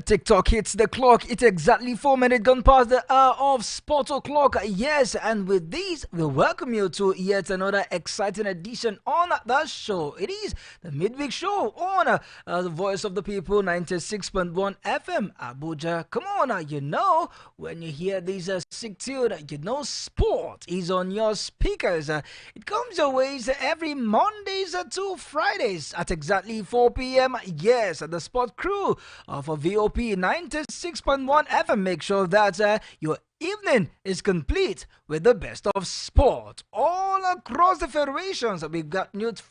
TikTok hits the clock. It's exactly 4 minutes gone past the hour of Sport O'Clock. Yes, and with these, we welcome you to yet another exciting edition on the show. It is the midweek show on the Voice of the People 96.1 FM Abuja. Come on, when you hear these sick tune, sport is on your speakers. It comes your ways every Mondays to Fridays at exactly 4 p.m. Yes, the sport crew for VOP 96.1 FM. Make sure that your evening is complete with the best of sport all across the federations. We've got news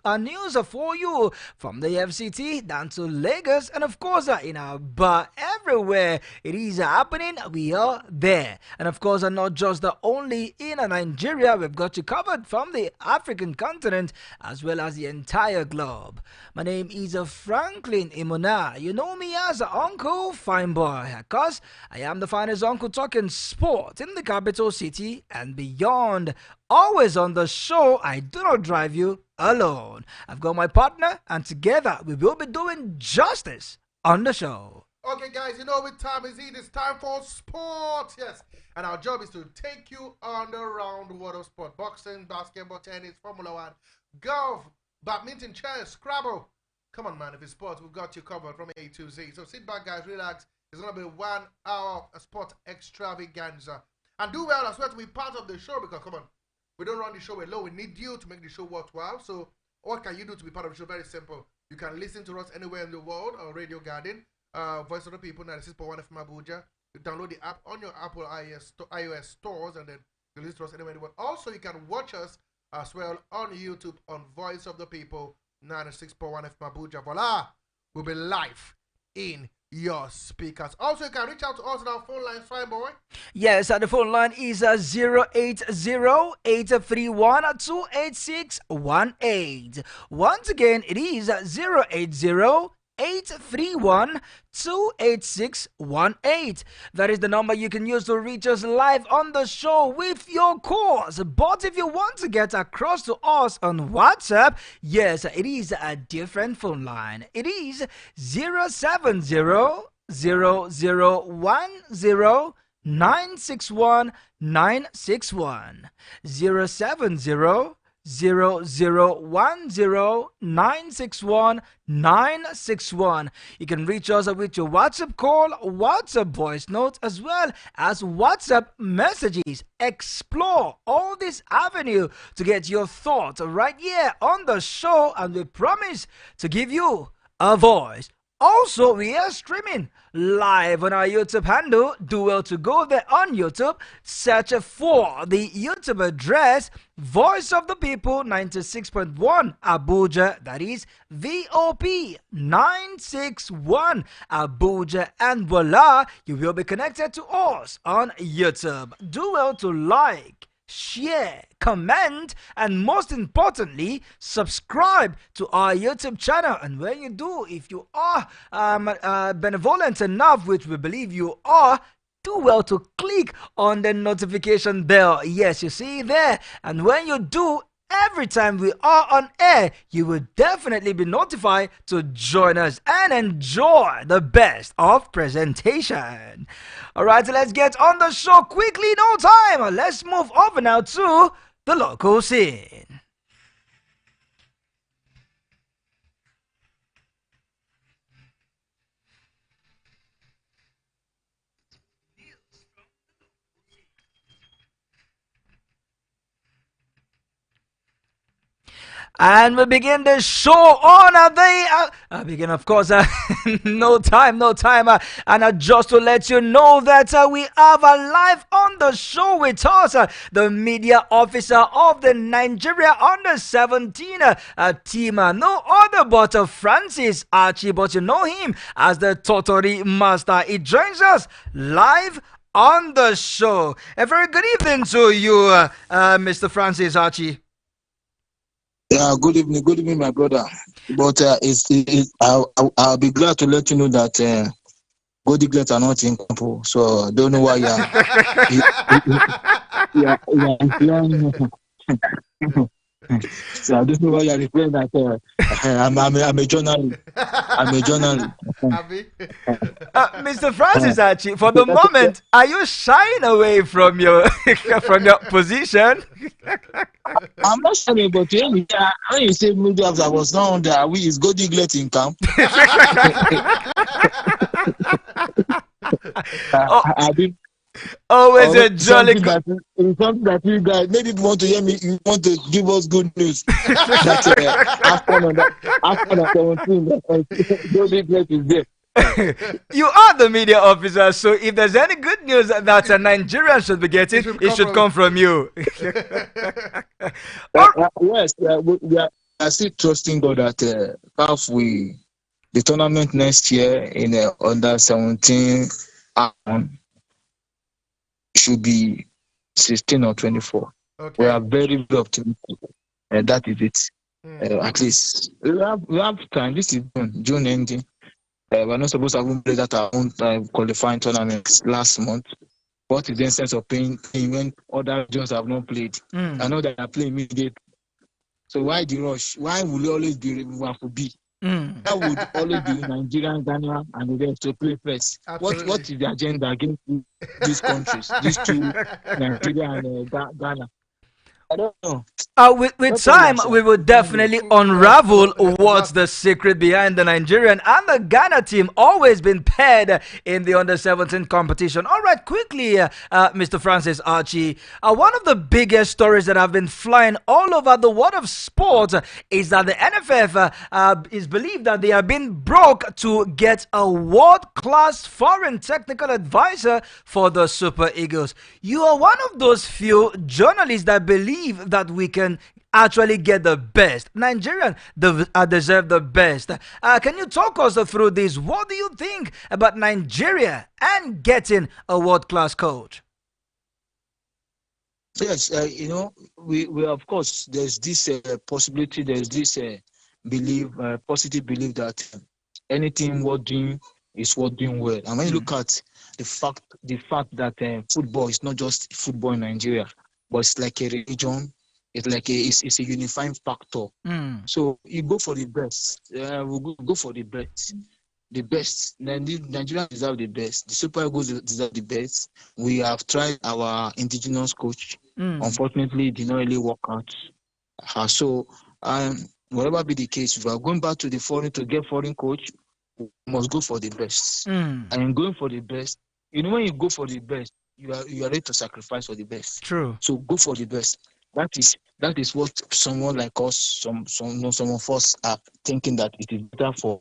for you from the FCT down to Lagos, and of course in our bar everywhere it is happening. We are there, and of course not just the only in Nigeria. We've got you covered from the African continent as well as the entire globe. My name is Franklin Imona. You know me as Uncle Fine Boy, cause I am the finest uncle talking sport in the capital city and beyond. Always on the show, I do not drive you alone. I've got my partner, and together we will be doing justice on the show. Okay, guys, you know what time is it? It's time for sport, yes. And our job is to take you on around the world of sport. Boxing, basketball, tennis, Formula One, golf, badminton, chess, Scrabble. Come on, man, if it's sports, we've got you covered from A to Z. So sit back, guys, relax. It's going to be 1 hour of sport extravaganza. And do well as well to be part of the show, because, come on, we don't run the show alone. We need you to make the show worthwhile. So what can you do to be part of the show? Very simple. You can listen to us anywhere in the world on Radio Garden, Voice of the People, 96.1 FM Abuja. You download the app on your Apple iOS stores, and then you listen to us anywhere in the world. Also, you can watch us as well on YouTube on Voice of the People, 96.1 FM Abuja. Voila! We'll be live in your speakers. Also, you can reach out to us on our phone line, fine boy. Yes, the phone line is 080-831-28618. Once again, it is 080-831-28618. That is the number you can use to reach us live on the show with your calls. But if you want to get across to us on WhatsApp, yes, it is a different phone line. It is 070-0010 961 961 070 961. You can reach us with your WhatsApp call, WhatsApp voice notes, as well as WhatsApp messages. Explore all this avenue to get your thoughts right here on the show, and we promise to give you a voice. Also, we are streaming live on our YouTube handle. Do well to go there on YouTube. Search for the YouTube address Voice of the People 96.1 Abuja. That is VOP 961 Abuja. And voila, you will be connected to us on YouTube. Do well to like, share, comment, and most importantly, subscribe to our YouTube channel. And when you do, if you are benevolent enough, which we believe you are, do well to click on the notification bell. Yes, you see there. And when you do, every time we are on air, you will definitely be notified to join us and enjoy the best of presentation. All right, so let's get on the show quickly. No time. Let's move over now to the local scene. And we begin the show on begin, of course, no time, and just to let you know that we have live on the show with us the media officer of the Nigeria Under-17 team, no other but Francis Archie, but you know him as the Totori Master. He joins us live on the show. A very good evening to you, Mr. Francis Archie. Yeah, good evening, my brother. But I'll be glad to let you know that Golden Glades are not in Campo, so I don't know why So I don't know why you're referring that I'm a journalist. I'm a journalist. Abi. Mr. Francis Uh, Archie, for the moment, are you shying away from your from your position? I'm not sure, but when you say maybe I was not on there, we is go Diglet in camp. Oh, I think always a jolly. it's something that you guys maybe you want to hear me. You want to give us good news that after the 17, go Diglet is there. You are the media officer, so if there's any good news that a Nigerian should be getting, it should come from you. Oh, Yes, we are still trusting God that the tournament next year in under 17 should be 16 or 24. We are Okay. very, very optimistic. That is it. Mm. At least we have time. This is June ending. We're not supposed to have played that our own qualifying tournaments last month. What is the sense of playing when other regions have not played? I know that they are playing immediately. So why the rush? Why will it always be Wafubi? That would always be Nigerian, Ghana, and the rest to play first. Absolutely. What is the agenda against these countries? These two, Nigeria and Ghana. I don't know. With No time, problem, sir. we will definitely unravel what's the secret behind the Nigerian and the Ghana team always been paired in the under 17 competition. All right, quickly, Mr. Francis Archie. One of the biggest stories that have been flying all over the world of sport is that the NFF is believed that they have been broke to get a world-class foreign technical advisor for the Super Eagles. You are one of those few journalists that believe that we can actually get the best. Nigerians deserve the best. Can you talk us through this? What do you think about Nigeria and getting a world-class coach? Yes, we of course there's this possibility, there's this positive belief that anything worth doing is worth doing well. And when you look at the fact that football is not just football in Nigeria, but it's like a religion. It's a unifying factor. So you go for the best. We'll go for the best. The best. Nigeria deserve the best. The Super Eagles deserve the best. We have tried our indigenous coach. Unfortunately, it did not really work out. So, whatever be the case, if we are going back to the foreign to get foreign coach, we must go for the best. And going for the best, when you go for the best, you are ready to sacrifice for the best. True. So go for the best. That is what someone like us, some of us are thinking that it is better for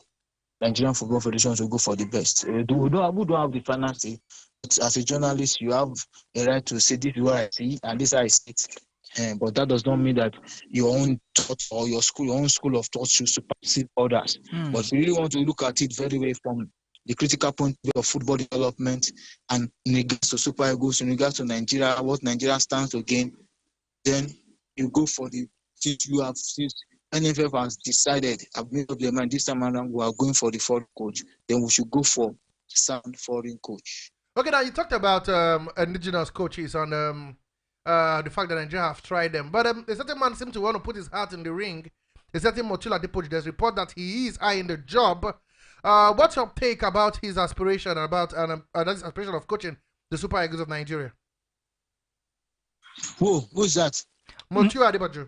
Nigerian Football Federation to go for the best. We don't have the finances, but as a journalist, you have a right to say this is what I see and this is how I see it. But that does not mean that your own thought or your own school of thought should supersede others. But we really want to look at it very well from the critical point of view of football development and in regards to Super Eagles, in regards to Nigeria, what Nigeria stands to gain, then you go for since NFF has decided, I've made up their mind this time around, we are going for the foreign coach, then we should go for sound foreign coach. Okay, now you talked about indigenous coaches and the fact that Nigeria have tried them, but a certain man seems to want to put his heart in the ring. A certain Motula Depoji, there's report that he is eyeing the job. What's your take about his aspiration his aspiration of coaching the Super Eagles of Nigeria? Who's that? Motula Depoji.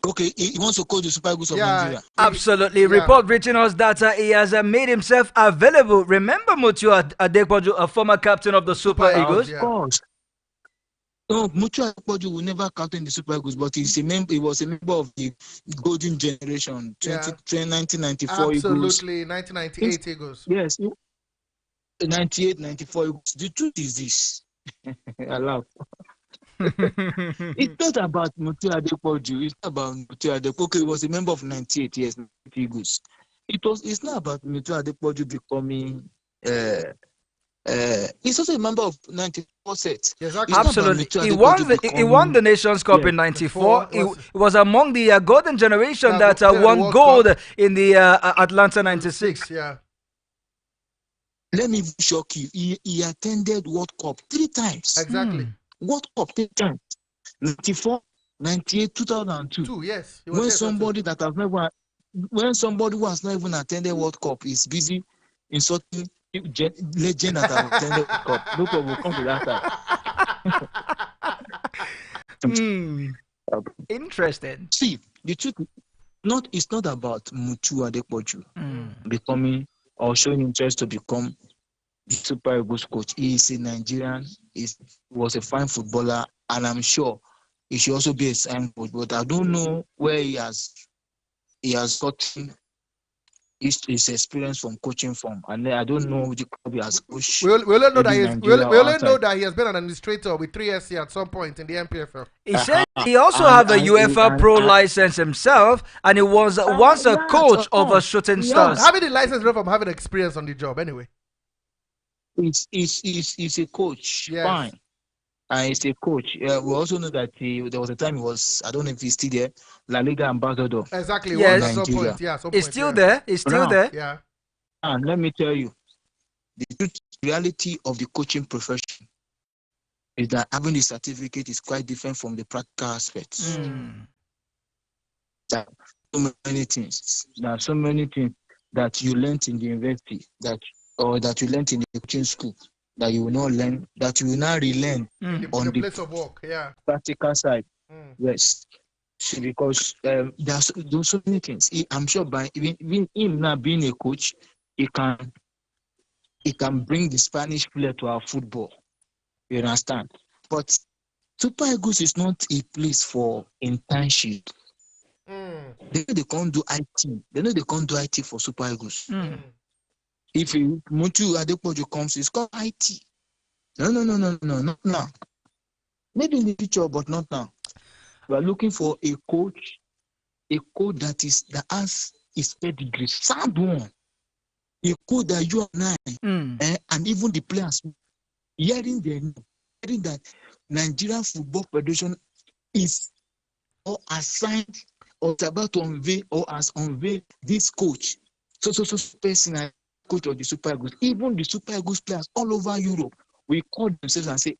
Okay, he wants to coach the Super Eagles of Nigeria. Absolutely. Report reaching us that he has made himself available. Remember Mutu Adepoju, a former captain of the Super Eagles? Of course. No, Mutu Adepoju will never captain the Super Eagles, but he was a member of the golden generation, 1994 Absolutely, Eagles. 1998 Eagles. Yes, 98, 94 Eagles. The truth is this. I laugh. It's not about Mutu Adepoju. It's not about Mutu Adepoju. Okay, he was a member of 98 years, Eagles. It's not about Mutu Adepoju becoming. He's also a member of 94 set. Exactly. Absolutely. He won the Nations Cup in 94. He was among the golden generation that won gold in the Atlanta 96. Yeah. Let me shock you. He attended World Cup 3 times. Exactly. World Cup 3 times. 94, 98, 2002. Two, yes. He was When there for two. somebody that has never, when somebody who has not even attended World Cup is busy insulting legend that have attended World Cup, no problem. We'll come to that side. Interesting. See, the truth it's not about Mutu Adepoju becoming or showing interest to become the Super Eagles coach. He is a Nigerian. He was a fine footballer, and I'm sure he should also be a sign coach. But I don't know where he has gotten his experience from coaching from, and I don't know the club he has coached. We only know that we only know that he has been an administrator with 3SC at some point in the MPFL. He said he also have a UEFA Pro license himself, and he was once a coach of a Shooting Stars. Having the license from having experience on the job anyway. He's a coach, yes. Fine. And he's a coach. We also know that there was a time he was, I don't know if he's still there, La Liga ambassador. Exactly. Yes. At some point. Yeah, he's still there. He's still there. Yeah. And let me tell you, the reality of the coaching profession is that having the certificate is quite different from the practical aspects. There are so many things. There are so many things that you learned in the university that you learned in the coaching school that you will not learn, that you will not relearn on the place of work, practical side. Yes. See, because there are so many things. I'm sure by even him not being a coach, he can bring the Spanish flair to our football. You understand? But Super Eagles is not a place for internship. They know they can't do IT. They know they can't do IT for Super Eagles. If Mutu Adepoju comes, it's called IT. No, not now. Maybe in the future, but not now. We are looking for a coach that has his pedigree, sound one. A coach that you and I, and even the players, hearing that Nigerian Football Federation is or assigned or is about to unveil or has unveiled this coach. So person coach of the Super Eagles, even the Super Eagles players all over Europe, we call themselves and say,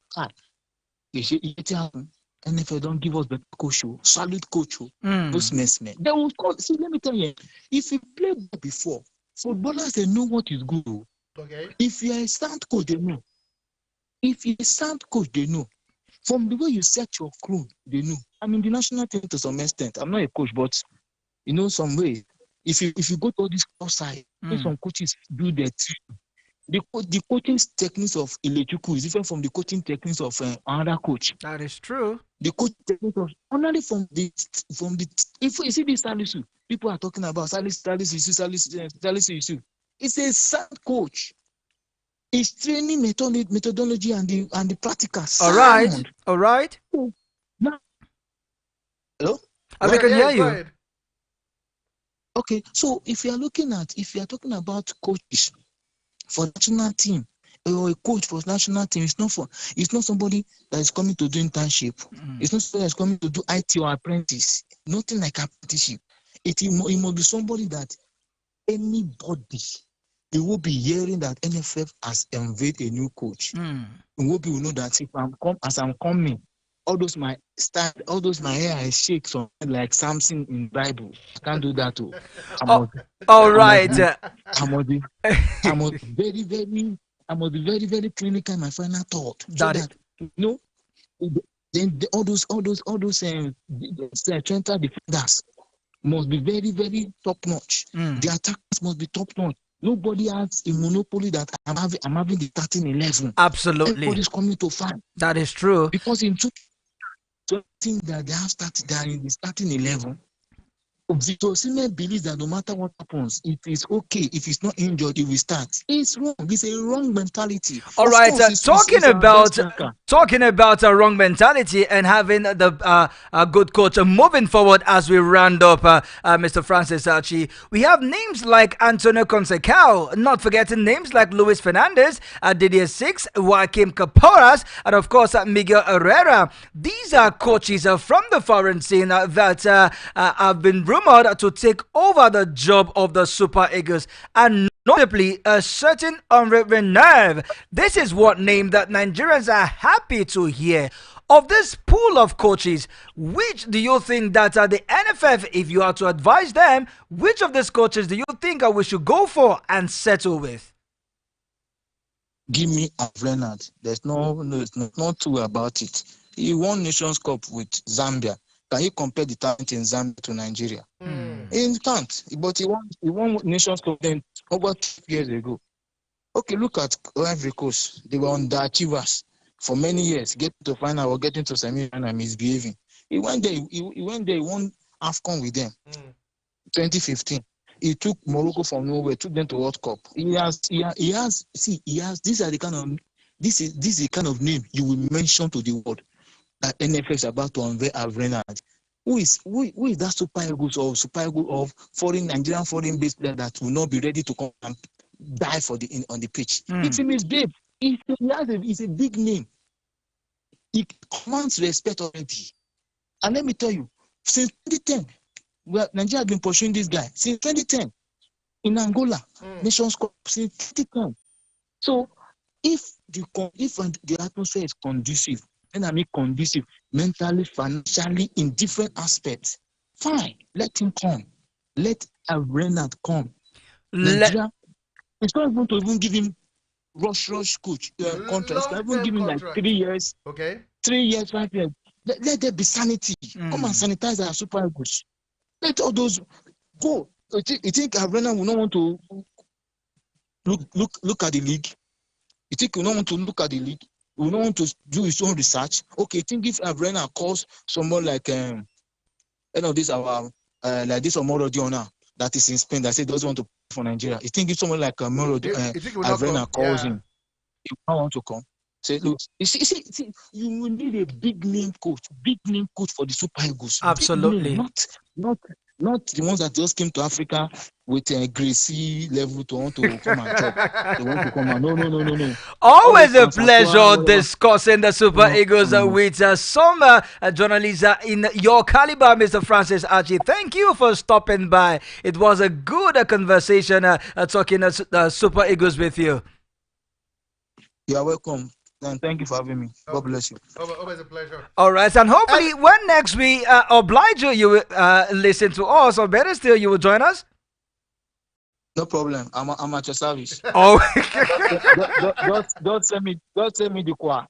NFL don't give us better coach, solid coach, those men. They will call. See, let me tell you, if you played before, footballers they know what is good. Okay. If you're a sound coach, they know. If you're a sound coach, they know. From the way you set your crew, they know. I mean, the national team to some extent. I'm not a coach, but some way. If you go to all this outside, some coaches do their team. The coaching techniques of Ilechuku is different from the coaching techniques of another coach. That is true. The coaching techniques of only from the if you see this Salisu, people are talking about Salisu. It's a sound coach. It's training methodology and the practical. All right. Now, hello? I can hear you. Okay, so if you are talking about coaches for national team or a coach for national team, it's not somebody that is coming to do internship. It's not somebody that's coming to do IT or apprentice. Nothing like apprenticeship. It must be somebody that anybody you will be hearing that NFF has unveiled a new coach. Will know that if I'm coming, all those my hair I shake so like something in Bible. I can't do that too. All right. I must be very, very clinical in my final thought. Then all those central defenders must be very, very top notch. The attackers must be top notch. Nobody has a monopoly that I'm having the 13-11. Absolutely. Everybody's coming to find. That is true. Because in 2020 that they have started there in the starting 11, Victor Osimhen believes that no matter what happens, it is okay if he's not injured, he will start. It's wrong. It's a wrong mentality. All right, talking about a wrong mentality and having the a good coach moving forward as we round up, Mr. Francis Archie, we have names like Antonio Conceição, not forgetting names like Luis Fernandez, Didier Six, Joaquim Caporas, and of course Miguel Herrera. These are coaches from the foreign scene that have been rumored to take over the job of the Super Eagles, and notably a certain Henri Renard. This is what name that Nigerians are happy to hear. Of this pool of coaches, which do you think that the NFF, if you are to advise them, which of these coaches do you think we should go for and settle with? Give me Avrenard. There's not two about it. He won Nations Cup with Zambia. Can you compare the talent in Zambia to Nigeria? He can't. But he won Nations Cup then over 2 years ago. Okay, look at Ivory Coast. They were underachievers for many years. Getting to final or getting to semi-final, misbehaving. He went there. He went there. He won AFCON with them. 2015. He took Morocco from nowhere, took them to World Cup. He has. These are the kind of. This is the kind of name you will mention to the world that NFF is about to unveil Avrenard. Who is that Super Eagles of Nigerian foreign based player that will not be ready to come and die on the pitch? It's him, his babe. He's a big name. He commands respect already. And let me tell you, since 2010, Nigeria has been pursuing this guy since 2010 in Angola, Nations Cup since 2010. So if the atmosphere is conducive, and I mean conducive mentally, financially, in different aspects, fine, let him come. Let Renard come. Nigeria, it's not even to even give him rush coach contract. It's even give him like 3 years. Okay. 3 years, 5 years. Let there be sanity. Come and sanitize our Super Eagles. Let all those go. You think Renard will not want to look at the league? You think he will not want to look at the league? He will not want to do his own research? Okay, think if Renard calls someone like this Omoro Diona that is in Spain that says doesn't want to play for Nigeria. You think if someone like Renard calls him, he will not want to come? Say, look, you see, you will need a big name coach for the Super Eagles. Absolutely. Not the ones that just came to Africa with a Gracie level to want to come and chop. They want to come and no. Always a pleasure discussing the Super Eagles with some journalists in your caliber, Mr. Francis Archie. Thank you for stopping by. It was a good conversation talking Super Eagles with you. You are welcome. And thank you for having me. God bless you. Always a pleasure. All right, and hopefully when next we oblige you will listen to us, or better still, you will join us. No problem. I'm at your service. Oh, don't send me the choir.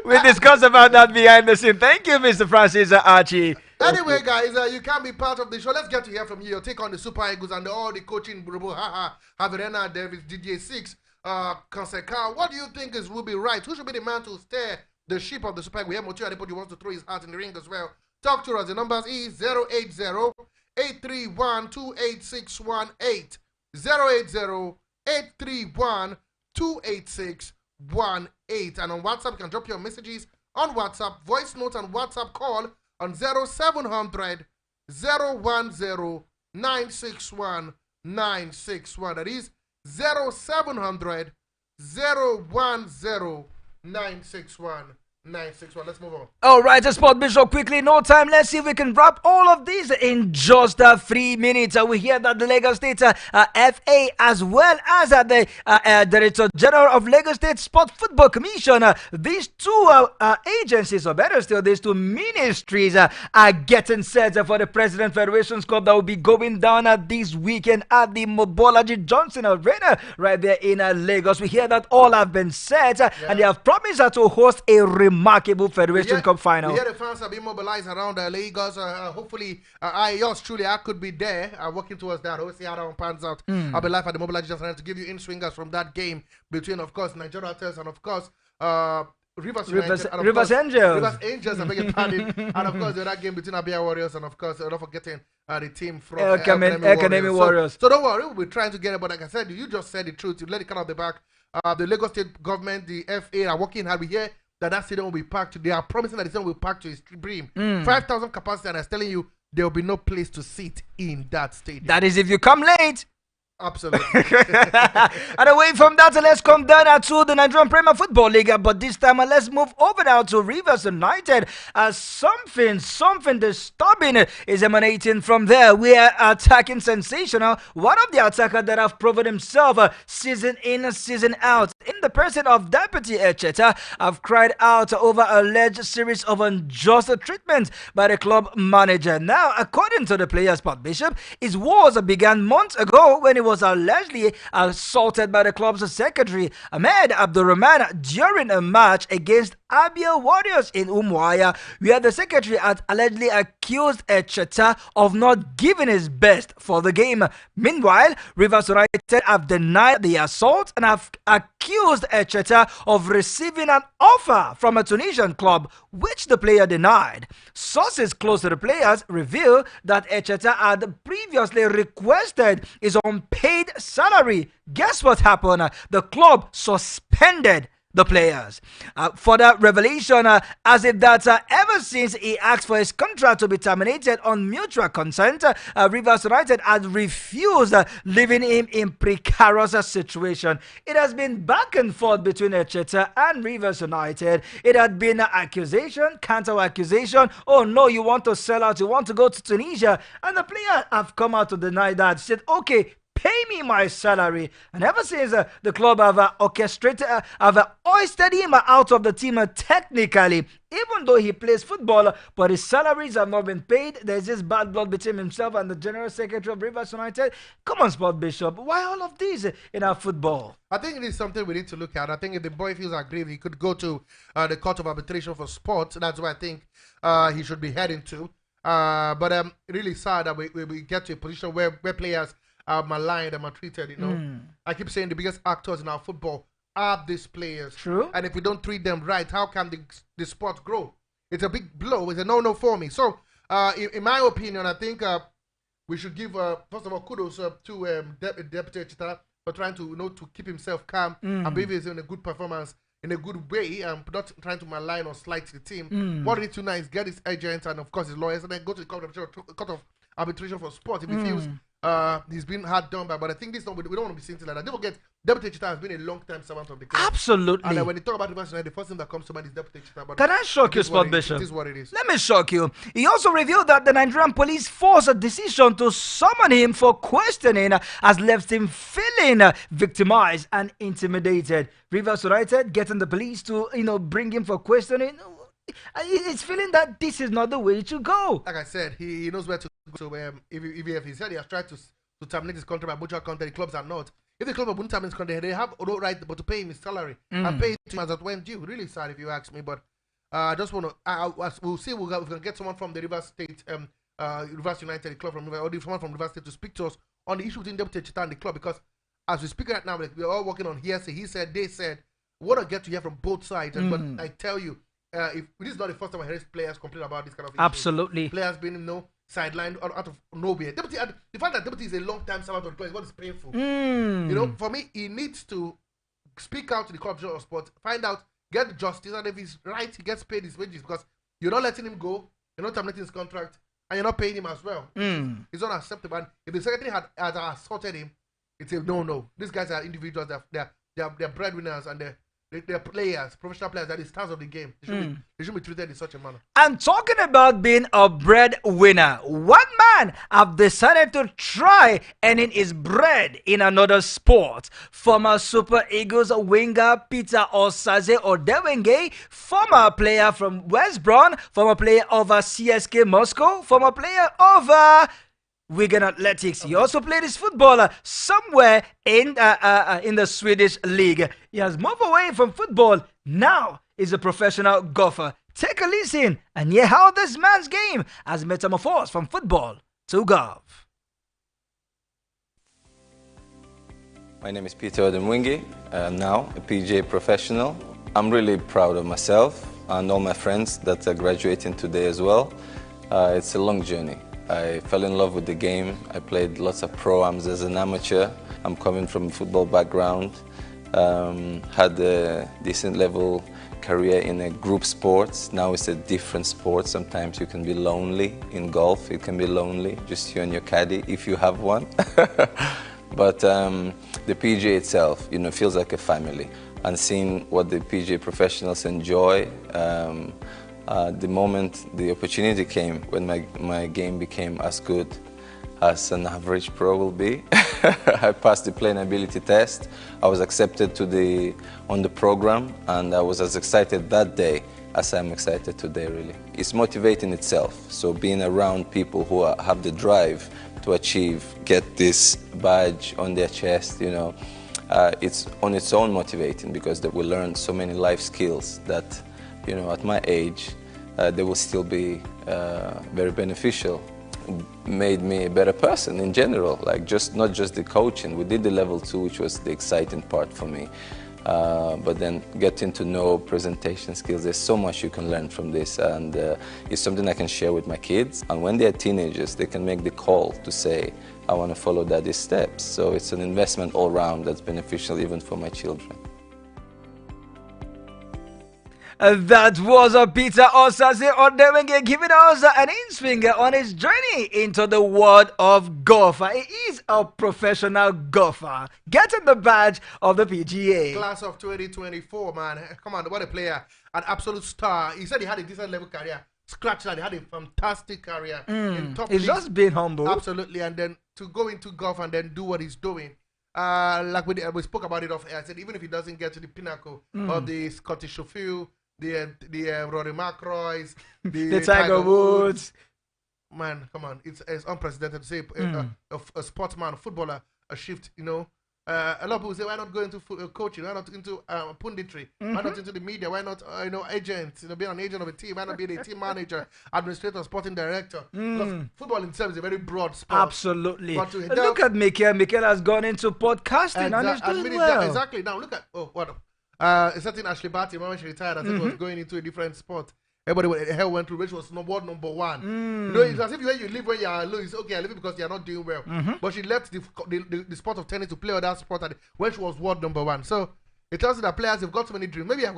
We discussed about that behind the scene. Thank you, Mr. Francis Archie. Anyway, guys, you can be part of the show. Let's get to hear from you. Your take on the Super Eagles and all the coaching. Haverena, Davis, DJ6. Conseka, what do you think will be right? Who should be the man to steer the ship of the Super Eagles? We have Motu Adepodi wants to throw his hat in the ring as well. Talk to us. The numbers is 080-831-28618. 080-831-28618. And on WhatsApp, you can drop your messages on WhatsApp, voice note and WhatsApp call on 0700 010 961 961. That is 0700 010 961 961. Let's move on. All right, Sport Bishop, quickly, no time. Let's see if we can wrap all of these in just 3 minutes. We hear that the Lagos State FA, as well as the Director General of Lagos State Sport Football Commission, these two agencies, or better still, these two ministries are getting set for the President Federations Cup that will be going down this weekend at the Mobolaji Johnson Arena right there in Lagos. We hear that all have been set, and they have promised to host a remarkable Federation Cup final. We hear the fans are being mobilized around Lagos. Hopefully, yours truly, I could be there working towards that. We'll see how that one pans out. I'll be live at the Mobilization Johnson to give you in-swingers from that game between, of course, Nigeria Hotels and, of course, Rivers Angels. Rivers Angels, I beg your pardon. And, of course, the other game between Abia Warriors and, of course, not forgetting the team from Academy Warriors. So don't worry, we'll be trying to get it. But like I said, you just said the truth. You let it come out the back. The Lagos State government, the FA are working hard. We hear that stadium will be packed. They are promising that the stadium will be packed to its brim. 5,000 capacity, and I was telling you, there will be no place to sit in that stadium. That is if you come late. Absolutely. And away from that, let's come down to the Nigerian Premier Football League. But this time, let's move over now to Rivers United. Something disturbing is emanating from there. We are attacking sensational. One of the attackers that have proven himself season in, season out. In the person of Deputy Echeta, have cried out over alleged series of unjust treatment by the club manager. Now, according to the player's part Bishop, his wars began months ago when he was allegedly assaulted by the club's secretary, Ahmed Abdurrahman, during a match against Abia Warriors in Umuahia, where the secretary had allegedly accused Echeta of not giving his best for the game. Meanwhile, Rivers United have denied the assault and have accused Echeta of receiving an offer from a Tunisian club, which the player denied. Sources close to the players reveal that Echeta had previously requested his unpaid salary. Guess what happened? The club suspended the players. Further revelation as if that ever since he asked for his contract to be terminated on mutual consent, Rivers United had refused, leaving him in precarious situation. It has been back and forth between Echeta and Rivers United. It had been accusation, counter accusation. Oh no, you want to sell out, you want to go to Tunisia, and the player have come out to deny that. Said, okay, pay me my salary. And ever since the club have orchestrated, have hoisted him out of the team technically, even though he plays football, but his salaries have not been paid. There's this bad blood between himself and the general secretary of Rivers United. Come on, Sport Bishop. Why all of these in our football? I think it is something we need to look at. I think if the boy feels aggrieved, he could go to the Court of Arbitration for Sport. That's where I think he should be heading to. But really sad that we get to a position where players are maligned and maltreated, you know. I keep saying the biggest actors in our football are these players. True. And if we don't treat them right, how can the sport grow? It's a big blow. It's a no-no for me. So, in my opinion, I think we should give, first of all, kudos to Deputy Chita for trying to, to keep himself calm and believe he's in a good performance, in a good way, and not trying to malign or slight the team. What he needs to do now is get his agent and, of course, his lawyers, and then go to the Court of Arbitration for Sport if he feels he's been hard done by, but I think this we don't want to be seen like that. Don't forget, Deputy Chita has been a long-time servant of the club. Absolutely. And when you talk about Rivers United, the first thing that comes to mind is Deputy Chita. But can I shock you, Sport Bishop? It is what it is. Let me shock you. He also revealed that the Nigerian police force a decision to summon him for questioning has left him feeling victimized and intimidated. Rivers United getting the police to bring him for questioning. He's feeling that this is not the way to go. Like I said, he knows where to go. So if he said he has tried to terminate his contract by mutual contract, the clubs are not. If the club wouldn't terminate his contract, they have no right but to pay him his salary and pay him as it went due. Really sad if you ask me, but I just want to. We'll see. We're gonna get someone from the Rivers State, Rivers United, the club from Rivers, or someone from Rivers State to speak to us on the issue between Deputy Chita and the club, because as we speak right now, we're all working on hearsay. He said, they said. We want to get to hear from both sides, but I tell you. If this is not the first time I heard players complain about this kind of issue. Absolutely. Players being sidelined out of nowhere. Deputy, the fact that Deputy is a long-time servant of the club is what is painful. For me, he needs to speak out to the Court of Sport, find out, get justice, and if he's right, he gets paid his wages, because you're not letting him go, you're not terminating his contract, and you're not paying him as well. It's unacceptable. And if the secretary had assaulted him, it's a no. These guys are individuals. They're breadwinners, and they're players, professional players, that is stars of the game. They shouldn't be treated in such a manner. And talking about being a breadwinner, one man have decided to try earning his bread in another sport. Former Super Eagles winger Peter Osaze Odewenge, former player from West Brom, former player of CSK Moscow, former player of Wigan Athletics. He also played his footballer somewhere in the Swedish league. He has moved away from football. Now he's a professional golfer. Take a listen and hear how this man's game has metamorphosed from football to golf. My name is Peter Odemwingie. I'm now a PGA professional. I'm really proud of myself and all my friends that are graduating today as well. It's a long journey. I fell in love with the game. I played lots of pro-ams as an amateur. I'm coming from a football background. Had a decent level career in a group sports. Now it's a different sport. Sometimes you can be lonely in golf. It can be lonely, just you and your caddy if you have one. But the PGA itself, feels like a family. And seeing what the PGA professionals enjoy, the moment the opportunity came when my game became as good as an average pro will be. I passed the playing ability test. I was accepted on the program, and I was as excited that day as I'm excited today, really. It's motivating itself. So being around people who have the drive to achieve, get this badge on their chest, it's on its own motivating, because they will learn so many life skills that, at my age, they will still be very beneficial. Made me a better person in general, like not just the coaching. We did the level 2, which was the exciting part for me. But then getting to know presentation skills, there's so much you can learn from this, and it's something I can share with my kids. And when they're teenagers, they can make the call to say, I want to follow daddy's steps. So it's an investment all around that's beneficial even for my children. That was Peter Osase Odewenge giving us an in-swing on his journey into the world of golf. He is a professional golfer, getting the badge of the PGA. Class of 2024, man. Come on, what a player. An absolute star. He said he had a decent level career. Scratch that, he had a fantastic career in top He's leagues. just being humble. Absolutely, and then to go into golf and then do what he's doing. Like we spoke about it off air. I said even if he doesn't get to the pinnacle of the Scottish Sheffield, the Rory McIlroys, the Tiger Woods. Man, come on, it's unprecedented to say a sportsman, a footballer, a shift. A lot of people say, why not go into coaching? Why not into punditry? Why not into the media? Why not agents? Be an agent of a team. Why not be a team manager, administrator, sporting director? Because football itself is a very broad sport. Absolutely. But look at Mikel. Mikel has gone into podcasting and he's doing well. Exactly. Now look at a certain Ashley Barty, when she retired, I think was going into a different sport. Everybody went through, which was world number one. It's as if when you live when you are low, it's okay, I live it because you are not doing well. But she left the sport of tennis to play other sport when she was world number one. So it tells you that players have got so many dreams. Maybe I've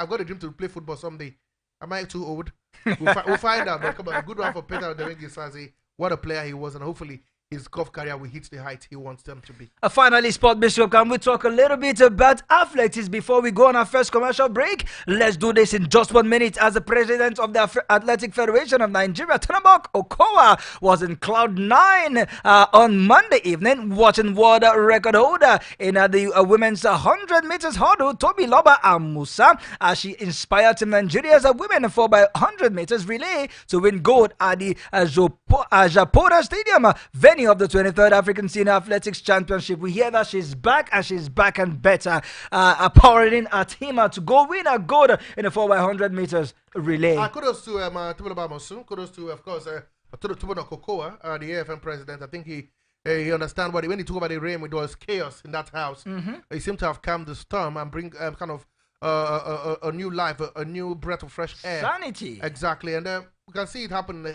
got a dream to play football someday. Am I too old? We'll find out. But come on, a good one for Peter Odewenge Sazi. What a player he was, and hopefully his golf career will hit the height he wants them to be. Finally, Sport Bishop, can we talk a little bit about athletics before we go on our first commercial break? Let's do this in just 1 minute. As the president of the Athletic Federation of Nigeria, Tinubu Okowa, was in Cloud 9 on Monday evening, watching world record holder in the women's 100 meters hurdle, Toby Loba Amusa, as she inspired Team Nigeria's women 4x100 meters relay to win gold at the Japora Stadium venue of the 23rd African Senior Athletics Championship. We hear that she's back and better, powering her team to go win a gold in the 4x100 meters relay. Kudos to Tubuloba Mosun. Kudos to, of course, Tubuloba Kokoa, the AFN president. I think he understands when he took over the reign, it was chaos in that house. He seemed to have calmed the storm and bring kind of a new life, a new breath of fresh air. Sanity. Exactly, and we can see it happen.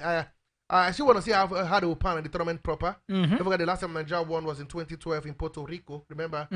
I still want to see how they will plan the tournament proper. Don't forget the last time Nigeria won was in 2012 in Puerto Rico. Remember?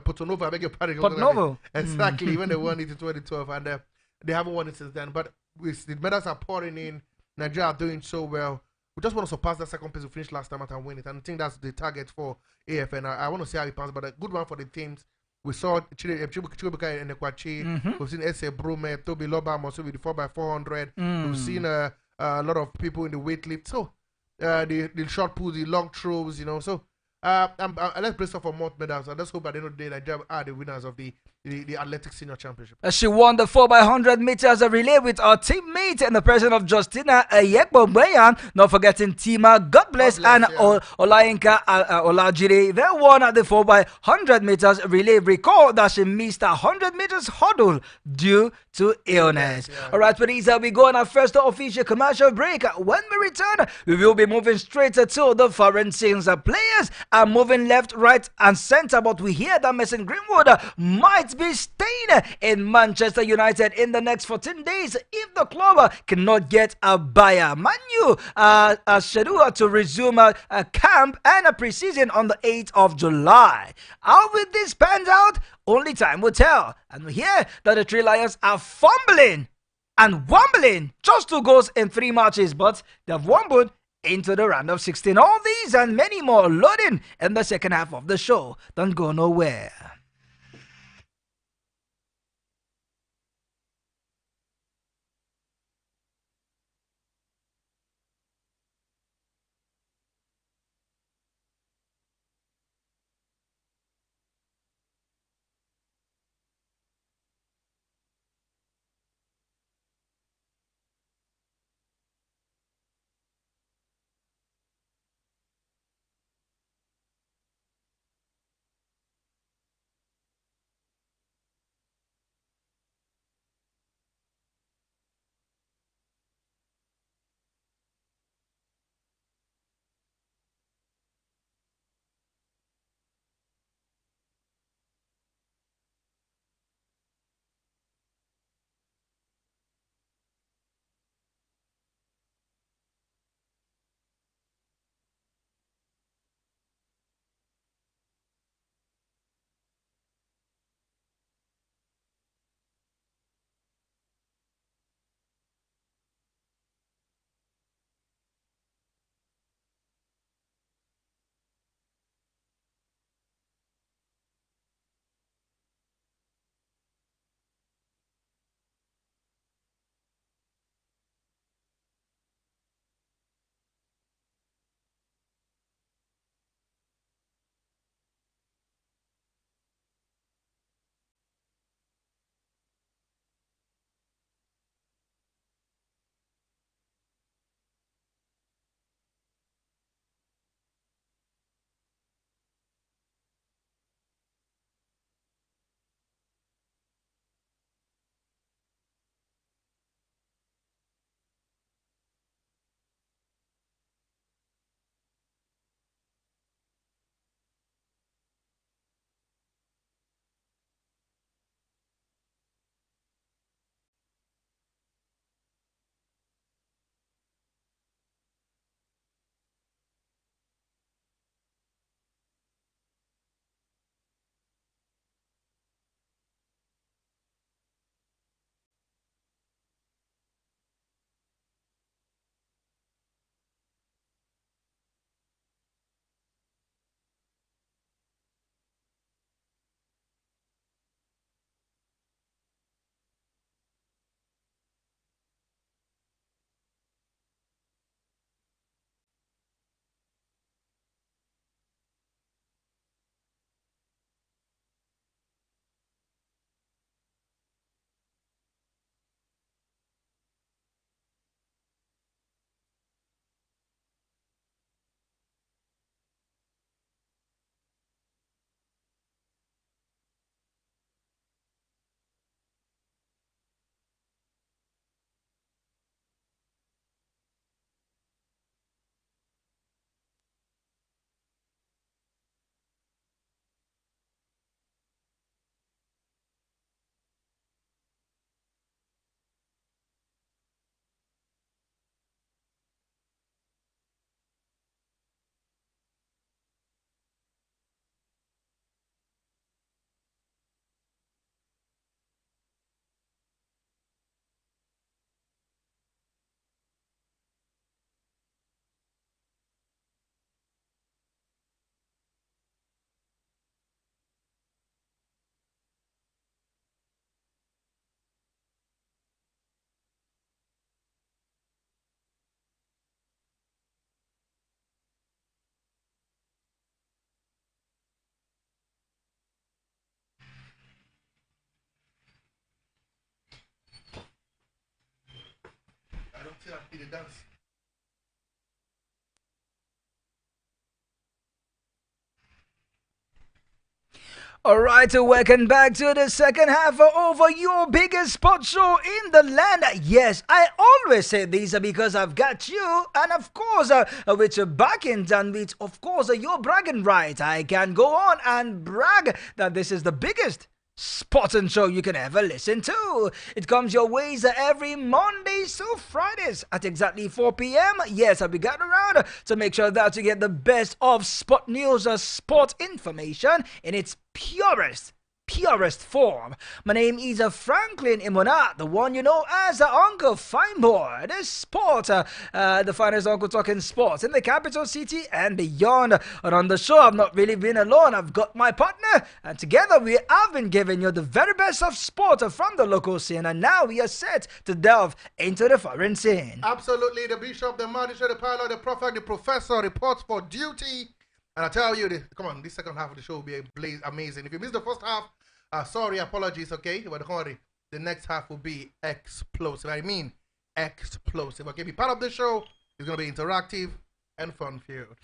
Porto Novo, I beg your pardon. Porto Novo. Exactly, when they won it in 2012. And they haven't won it since then. But the medals are pouring in. Nigeria are doing so well. We just want to surpass that second place we finished last time and win it. And I think that's the target for AFN. I want to see how it passes, but a good one for the teams. We saw Chibuka and Nekwachi. We've seen Ese Brume, Toby Loba, also with the 4x400. We've seen a lot of people in the weight lift. So, the short pull, the long throws, So, let's brace up for more medals. And let's hope at the end of the day, Nigeria are the winners of the Athletics Senior Championship. She won the 4x100 meters relay with our teammate and the president of Justina Yekbombeyan. Not forgetting Tima, God bless, and Olayinka Olajire. They won at the 4x100 meters relay. Recall that she missed a 100 meters hurdle due to illness. All right, please, we go on our first official commercial break. When we return, we will be moving straight to the forensics. Players are moving left, right, and center, but we hear that Mason Greenwood might be staying in Manchester United in the next 14 days if the club cannot get a buyer. Man U are scheduled to resume a camp and a preseason on the 8th of July. How will this pan out? Only time will tell. And we hear that the Three Lions are fumbling and wombling. Just 2 goals in 3 matches, but they've wobbled into the round of 16. All these and many more loading in the second half of the show. Don't go nowhere. I don't feel like the dance. Alright, so welcome back to the second half of your biggest sports show in the land. Yes, I always say this because I've got you, and of course, with your backend and with, of course, your bragging rights, I can go on and brag that this is the biggest sports and show you can ever listen to. It comes your ways every Mondays to Fridays at exactly 4 p.m. Yes, I'll be getting around to make sure that you get the best of sport news or sport information in its purest purest form. My name is Franklin Imona, the one you know as Uncle Fineboy. This sport, the finest uncle talking sports in the capital city and beyond. And on the show, I've not really been alone. I've got my partner, and together we have been giving you the very best of sport from the local scene. And now we are set to delve into the foreign scene. Absolutely, the bishop, the magistrate, the pilot, the prophet, the professor reports for duty. And I tell you, come on, this second half of the show will be amazing. If you missed the first half, sorry, apologies, okay? But don't worry, the next half will be explosive. I mean, explosive. Okay, be part of the show. It's going to be interactive and fun-filled.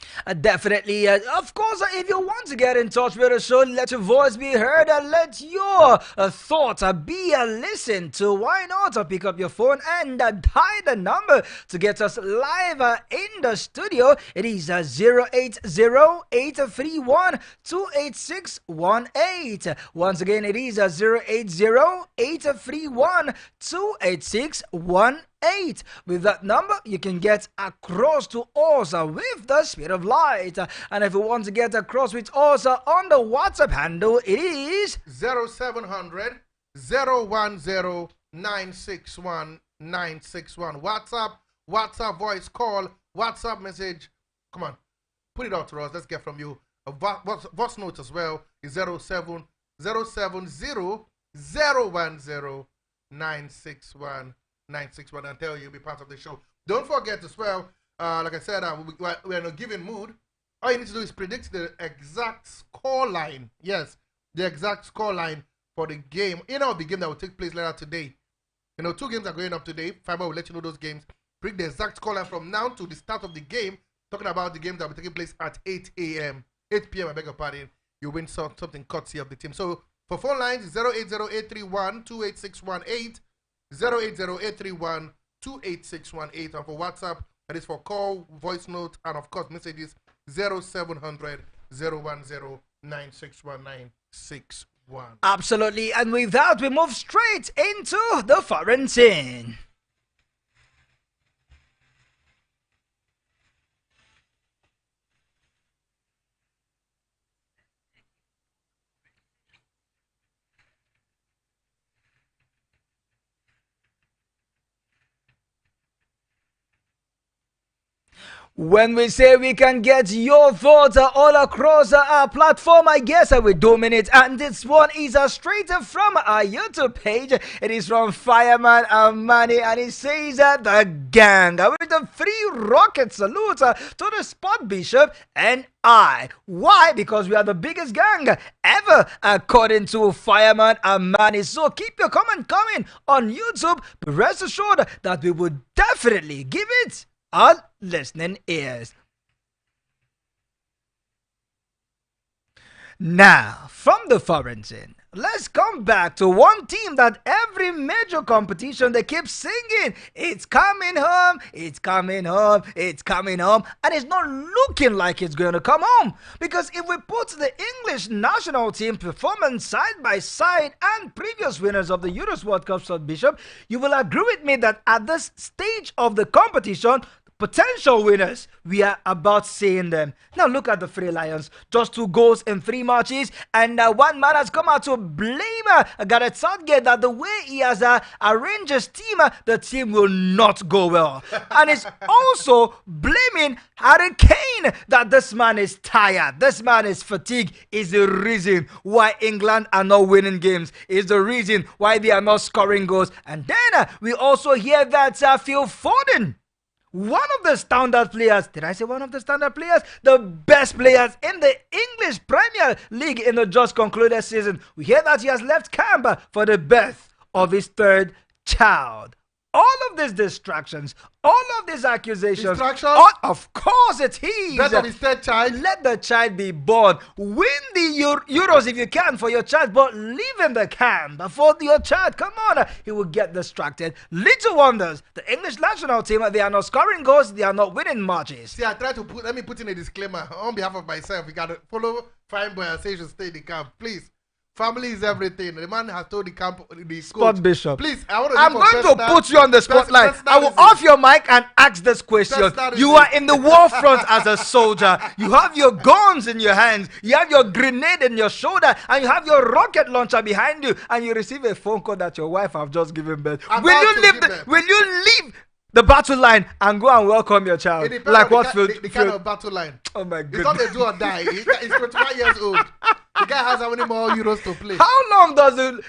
Definitely. Of course, if you want to get in touch with the show, let your voice be heard and let your thoughts be listened to. Why not pick up your phone and dial the number to get us live in the studio? It is 080-831-28618. Once again, it is 080-831-28618. With that number, you can get across to us with the speed of light. And if you want to get across with us on the WhatsApp handle, it is 0700 010 961 961. WhatsApp voice call, WhatsApp message. Come on, put it out to us. Let's get from you. A voice note as well is 070 010 961 961 and tell you be part of the show. Don't forget as well, like I said, we're in a given mood. All you need to do is predict the exact score line. Yes, the exact score line for the game. The game that will take place later today. 2 games are going up today. Fiber will let you know those games. Predict the exact score line from now to the start of the game. Talking about the games that will be taking place at 8 p.m. I beg your pardon. You win something courtesy of the team. So for phone lines, 080-831-28618. 080-831-28618, and for WhatsApp, that is for call, voice note, and of course messages, 0700 010 961 Absolutely, and with that, we move straight into the foreign scene. When we say we can get your thoughts all across our platform, I guess I will dominate. And this one is straight from our YouTube page. It is from Fireman Amani, and it says the gang with a 3 rocket salute to the spot bishop and I. Why? Because we are the biggest gang ever, according to Fireman Amani. So keep your comment coming on YouTube. But rest assured that we would definitely give it all listening ears. Now, from the foreign scene, let's come back to one team that every major competition they keep singing, it's coming home, it's coming home, it's coming home, and it's not looking like it's going to come home. Because if we put the English national team performance side by side and previous winners of the Euros World Cup, South Bishop, you will agree with me that at this stage of the competition, potential winners, we are about seeing them. Now look at the Free Lions. Just 2 goals in 3 matches, and one man has come out to blame Gareth Southgate that the way he has arranged his team, the team will not go well. And it's also blaming Harry Kane that this man is tired, this man is fatigued, is the reason why England are not winning games, is the reason why they are not scoring goals. And then we also hear that Phil Foden, one of the standout players, did I say one of the standout players? The best players in the English Premier League in the just concluded season. We hear that he has left camp for the birth of his 3rd child. All of these distractions, all of these accusations, of course it is. Birth of his 3rd child. Let the child be born. Win the Euros if you can for your child, but leave in the camp for your child. Come on, he will get distracted. Little wonders, the English national team, they are not scoring goals, they are not winning matches. See, I try to let me put in a disclaimer on behalf of myself. You got to follow Fine Boy and say you should stay in the camp. Please, Family is everything. The man has told the Sport coach. Bishop. Please, I'm going to put you on the spotlight. I will off your mic and ask this question. You are in the war front as a soldier. You have your guns in your hands. You have your grenade in your shoulder. And you have your rocket launcher behind you. And you receive a phone call that your wife have just given birth. Will you leave the battle line and go and welcome your child? Like what field? The kind of battle line. Oh my goodness. It's not a do or die. He's 21 years old. The guy has how many more Euros to play? How long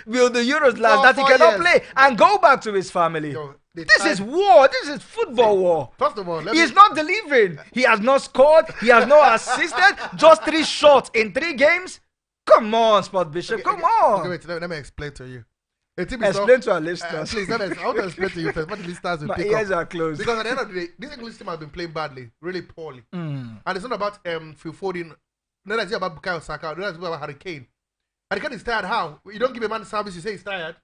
will the Euros last that he cannot play and go back to his family? This is war. This is football war. First of all, he's not delivering. He has not scored. He has not assisted. Just 3 shots in 3 games. Come on, Sport Bishop. Come on. Wait, let me explain to you. Explain to our listeners. Please, I want to explain to you first. What the listeners will pick up. My ears are closed. Because at the end of the day, this English team has been playing badly, really poorly. And it's not about Phil Foden. No, that's about Bukayo Saka. No, that's about Harry Kane. Harry Kane is tired. How? You don't give a man service, you say he's tired.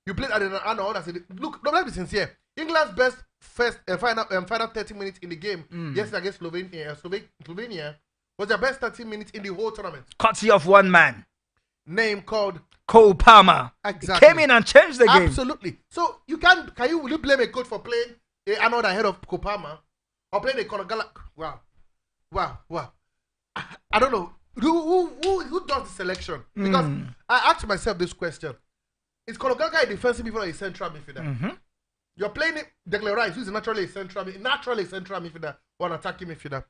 You played at an hour. Look, let's be sincere. England's best final 30 minutes in the game yesterday against Slovenia was their best 30 minutes in the whole tournament. Courtesy of one man. Name called Cole Palmer. Exactly. Came in and changed the game. Absolutely. So will you blame a coach for playing another ahead of Cole Palmer or playing a Conor Gallagher? Wow. I don't know. Who does the selection? Because I asked myself this question. Is Conor Gallagher a defensive midfielder or a central midfielder? You're playing Declan Rice, who's naturally a central midfielder or an attacking midfielder.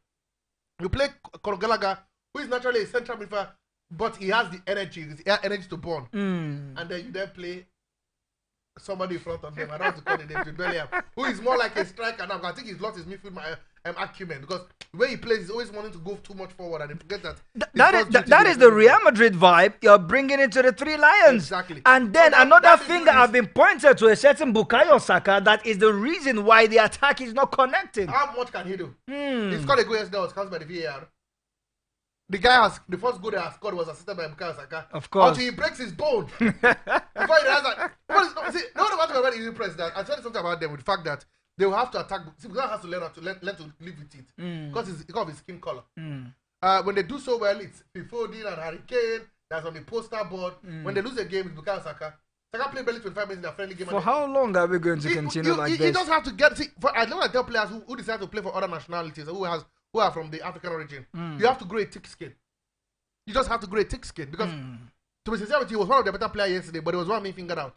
You play Conor Gallagher, who is naturally a central midfielder, but he has the energy to burn. And then you play somebody in front of them. I don't want to call the name, who is more like a striker now. I think he's lost his midfield acumen because the way he plays, he's always wanting to go too much forward and he forgets that. That is the Real Madrid vibe you're bringing into the Three Lions. Exactly. And then another thing that have been pointed to a certain Bukayo Saka that is the reason why the attack is not connecting. How much can he do? He scored a goal yesterday, was counted by the VAR. The first goal that scored was assisted by Bukayo Saka. Of course. Until he breaks his bone. Before he realized that. No one about to very impressed that. I told something about them with the fact that they will have to attack. See, Bukayo has to learn to learn to live with it. Because of his skin color. When they do so well, it's Foden and Harry Kane that's on the poster board. When they lose a game, it's Bukayo Saka. Saka played barely 25 minutes in a friendly game. For how long are we going to continue like this? He doesn't have to get... See, I know I tell players who decide to play for other nationalities who are from the African origin. You have to grow a thick skin. You just have to grow a thick skin. Because, to be sincere with you, he was one of the better players yesterday, but it was one me fingered out.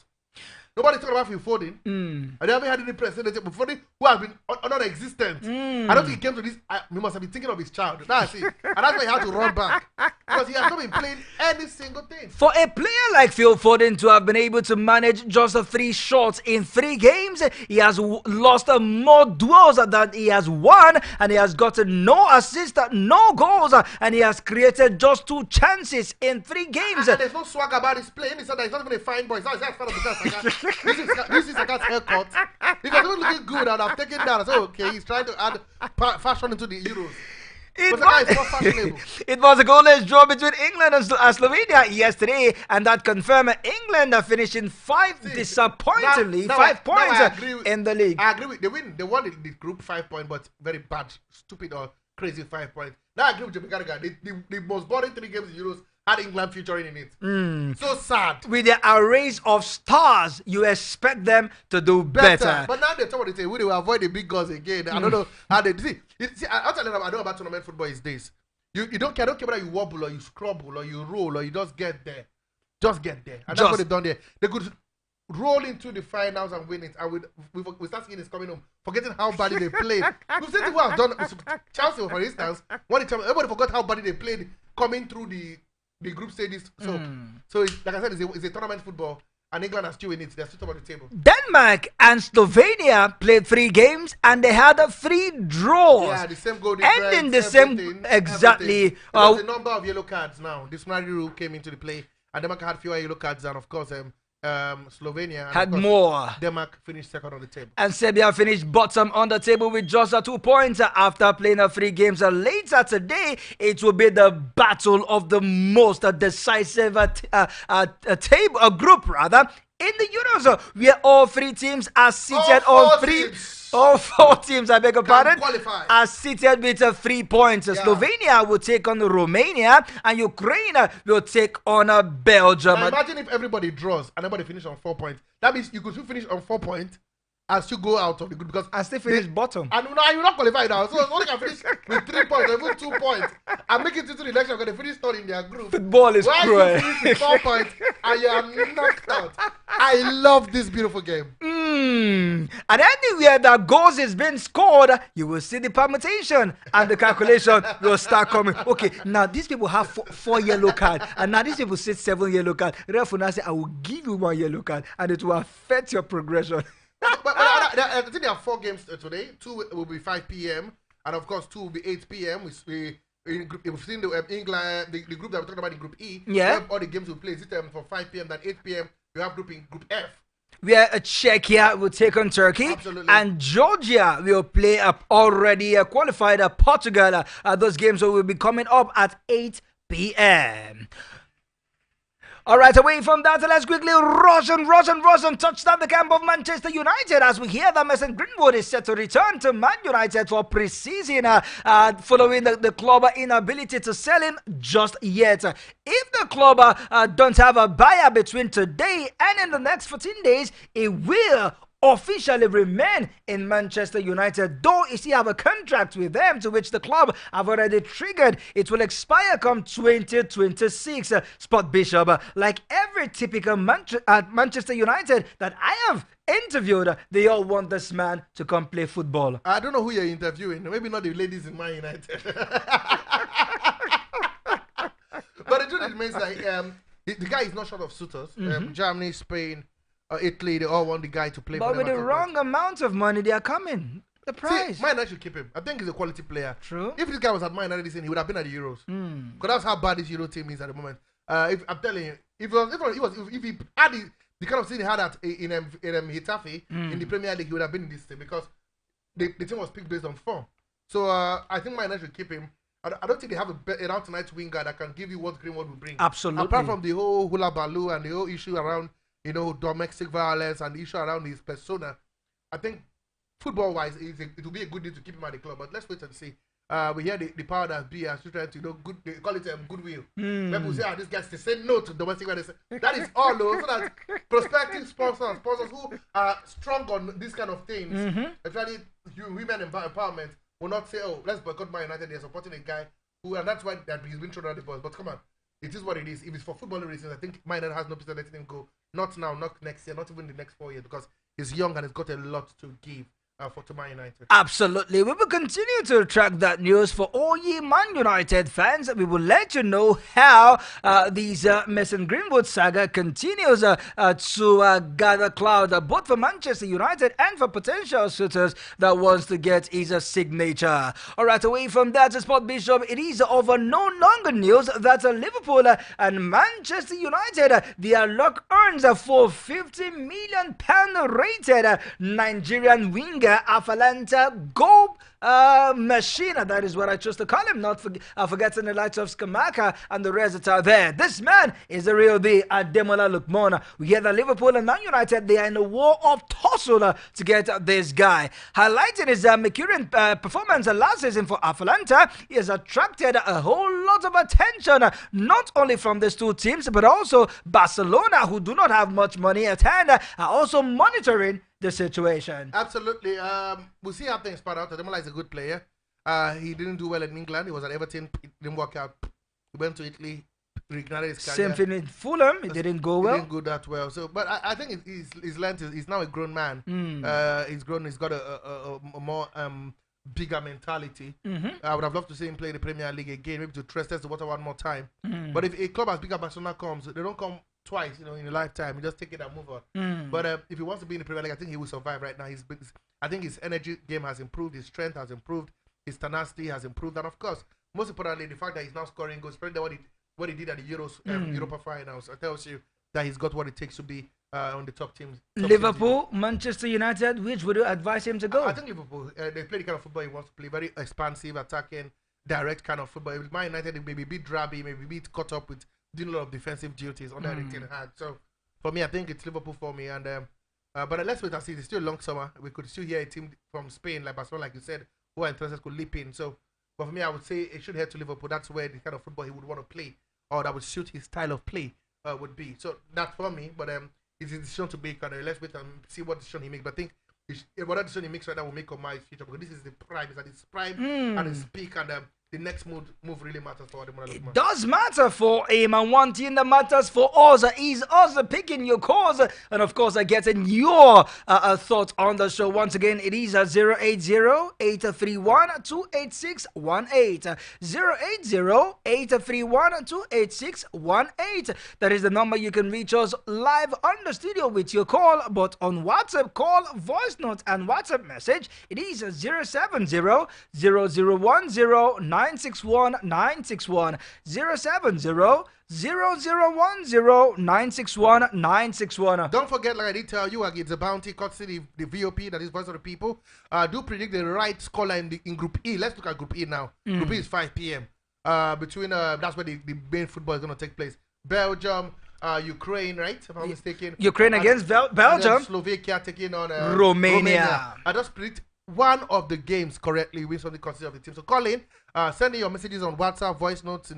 Nobody talking about Phil Foden. I never had any press. But Foden, who has been non-existent. I don't think he came to this. He must have been thinking of his child. That's it. And that's why he had to run back. Because he has not been playing any single thing. For a player like Phil Foden to have been able to manage just 3 shots in 3 games, he has lost more duels than he has won, and he has gotten no assists, no goals, and he has created just 2 chances in 3 games. And there's no swag about his play. He said that he's not even a fine boy. He's not as fan of the this is Saka's haircut. If he was looking good, I'd have taken that. So okay, he's trying to add fashion into the Euros. It was a goalless draw between England and Slovenia yesterday, and that confirmed England are finishing 5 disappointingly 5 points in the league. I agree with they won the group 5 points, but very bad, stupid or crazy 5 points. Now I agree with Jamie Carragher. The most boring 3 games in Euros had England featuring in it. So sad. With their arrays of stars, you expect them to do better. But now they talk about it, we will avoid the big guns again. I don't know how they see. I know about tournament football these days. You don't care. I don't care whether you wobble or you scrabble or you roll or you just get there. Just get there. And that's what they've done there. They could roll into the finals and win it. And we start seeing this coming home, forgetting how badly they played. We've seen people have done. Chelsea, for instance, everybody forgot how badly they played coming through the group stages. So like I said, it's a tournament football, and England are still in it. They're still top of the table. Denmark and Slovenia played 3 games, and they had 3 draws. Yeah, the same goal difference. Ending the same, exactly. There's a number of yellow cards now. This scenario rule came into the play, and Denmark had fewer yellow cards, and of course, Slovenia had more. Denmark finished second on the table. And Serbia finished bottom on the table with just 2 points after playing 3 games. Later today, it will be the battle of the most decisive group, in the Euros, where all 3 teams are seated on 3. All 4 teams, I beg your pardon, qualify. are seated with 3 points. Slovenia will take on Romania, and Ukraine will take on Belgium. Now imagine if everybody draws and everybody finish on 4 points. That means you could still finish on 4 points and still go out of the group because I still finish bottom. And now you're not qualified now. So only can finish with 3 points or even 2 points and make it into the election because they finish third in their group. Football is cruel. Why you finish with 4 points and you are knocked out? I love this beautiful game. And anywhere that goals is being scored, you will see the permutation and the calculation will start coming. Okay, now these people have 4 yellow cards, and now these people say 7 yellow cards. Referee now say, I will give you 1 yellow card, and it will affect your progression. but I think there are 4 games today. 2 will be 5 p.m. and of course 2 will be 8 p.m. We've seen the England, the group that we're talking about in Group E. Yeah. All the games will play. Is it from 5 p.m. then 8 p.m. You have Group F. Where Czechia will take on Turkey. Absolutely. And Georgia will play up already qualified Portugal. Those games will be coming up at 8 p.m. All right, away from that, let's quickly rush and touch down the camp of Manchester United as we hear that Mason Greenwood is set to return to Man United for pre-season following the club inability to sell him just yet. If the club don't have a buyer between today and in the next 14 days, it will officially remain in Manchester United, though he still have a contract with them to which the club have already triggered. It will expire come 2026. Spot Bishop, like every typical Manchester United that I have interviewed, they all want this man to come play football. I don't know who you're interviewing. Maybe not the ladies in Man United. But the truth remains that the guy is not short of suitors. Germany, Spain, Italy, they all want the guy to play. But with the wrong amount of money, they are coming. The price. Man United should keep him. I think he's a quality player. True. If this guy was at Man United this season, he would have been at the Euros. Because that's how bad this Euro team is at the moment. If I'm telling you, if he had the kind of thing he had at in Getafe in the Premier League, he would have been in this team because the team was picked based on form. So I think Man United should keep him. I don't think they have an out-and-out winger that can give you what Greenwood will bring. Absolutely. Apart from the whole hula baloo and the whole issue around, domestic violence and the issue around his persona, I think football-wise, it will be a good deal to keep him at the club. But let's wait and see. We hear the power that be as trying to, they call it goodwill. People say, this guy, they say no to domestic violence. That is all, though, so that prospective sponsors who are strong on these kind of things, especially women empowerment, will not say, oh, let's boycott Man United. They're supporting a guy who, and that's why he's been thrown out the bus. But come on, it is what it is. If it's for football reasons, I think Man United has no business letting him go. Not now, not next year, not even the next 4 years, because he's young and he's got a lot to give. For Man United. Absolutely. We will continue to track that news for all ye Man United fans. We will let you know how these Mason Greenwood saga continues to gather cloud both for Manchester United and for potential suitors that wants to get his signature. All right, away from that, Sport Bishop, it is over no longer news that Liverpool and Manchester United, their luck earns for £50 million rated Nigerian winger Atalanta goal machine. That is what I chose to call him, not forgetting the likes of Skamaka and the rest that are there. This man is the real deal. Ademola Lookman. We hear that Liverpool and Man United, they are in a war of tussle to get this guy. Highlighting his Mercurian performance last season for Atalanta, he has attracted a whole lot of attention, not only from these two teams, but also Barcelona, who do not have much money at hand, are also monitoring the situation. Absolutely. We'll see how things pan out. Ademola is a good player. He didn't do well in England. He was at Everton. It didn't work out. He went to Italy. Reignited his career. Same thing in Fulham. It didn't go well. It didn't go that well. So, but I think he's learned. He's now a grown man. He's grown. He's got a more bigger mentality. I would have loved to see him play the Premier League again, maybe to test the water one more time. But if a club as big as Barcelona comes, they don't come twice, in a lifetime. You just take it and move on. But if he wants to be in the Premier League, I think he will survive right now. I think his energy game has improved, his strength has improved, his tenacity has improved, and of course, most importantly, the fact that he's now scoring goals, especially what he did at the Euros, Europa finals, tells you that he's got what it takes to be on the top teams. Liverpool, Manchester United, which would you advise him to go? I think Liverpool, they play the kind of football he wants to play, very expansive, attacking, direct kind of football. If Man United, it may be a bit drabby, maybe a bit caught up with doing a lot of defensive duties under Eric Ten Hag. So for me, I think it's Liverpool for me, and But let's wait and see. It's still a long summer. We could still hear a team from Spain, like Barcelona, like you said, who are interested could leap in. So, but for me, I would say it should head to Liverpool. That's where the kind of football he would want to play, or that would suit his style of play, would be. So that's for me. But it's a decision to make, and let's wait and see what decision he makes. But I think whatever decision he makes right now will make or my future, because this is the prime. It's at its prime and its peak, and the next move really matters for Ademola Lookman. It does matter for him, and one thing that matters for us is us picking your cause, and of course getting your thoughts on the show. Once again, it is 080-831-28618. 080-831-28618. That is the number you can reach us live on the studio with your call, but on WhatsApp call, voice note, and WhatsApp message, it is 070-0010-961 961 070-0010-961 Don't forget, like I did tell you, it's a bounty courtesy the VOP, that is Voice of the People. Do predict the right scoreline in Group E. Let's look at Group E now. Group E is 5 p.m. Between that's where the main football is going to take place. Belgium, Ukraine, right? If I'm not mistaken. Ukraine against Belgium. Slovakia taking on Romania. I just predict one of the games correctly wins on the consider of the team. So call in, send in your messages on WhatsApp, voice notes,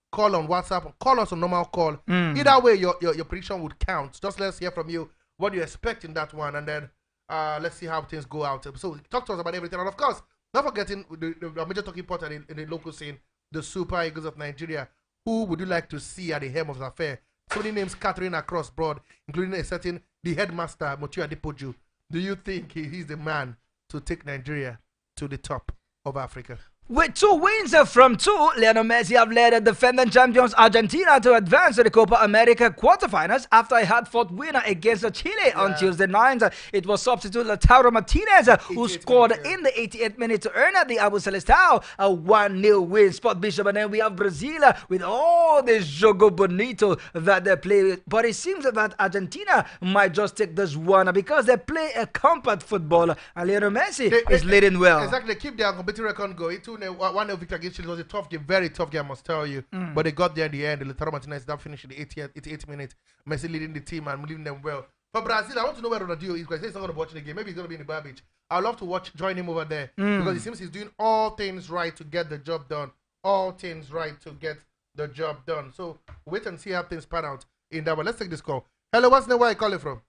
call on WhatsApp, or call us on normal call. Either way, your prediction would count. Just let's hear from you what you expect in that one, and then let's see how things go out. So talk to us about everything, and of course, not forgetting the major talking point in the local scene, the Super Eagles of Nigeria. Who would you like to see at the helm of the affair? So many names scattering across broad, including a certain the headmaster Motiu Adepoju. Do you think he's the man to take Nigeria to the top of Africa? With 2 wins from 2, Lionel Messi have led the defending champions Argentina to advance to the Copa America quarterfinals after a hard-fought winner against Chile on Tuesday night. It was substitute Lautaro Martinez who scored in the 88th minute to earn the Abu Celestao a 1-0 win. Spot Bishop, and then we have Brazil with all this jogo bonito that they play with. But it seems that Argentina might just take this one because they play a compact football, and Lionel Messi is leading well. Exactly, keep their competitive record going. 1-0 victory against Chile was a tough game, very tough game, I must tell you. But they got there in the end. Lautaro Martinez that finished in the 88th minute. Messi leading the team and leading them well. For Brazil, I want to know where Ronaldinho is, because he's not going to watch the game. Maybe he's going to be in the bar beach. I'd love to join him over there, because it seems he's doing all things right to get the job done. All things right to get the job done. So wait and see how things pan out in that one. Let's take this call. Hello, what's the name? Where are you calling from?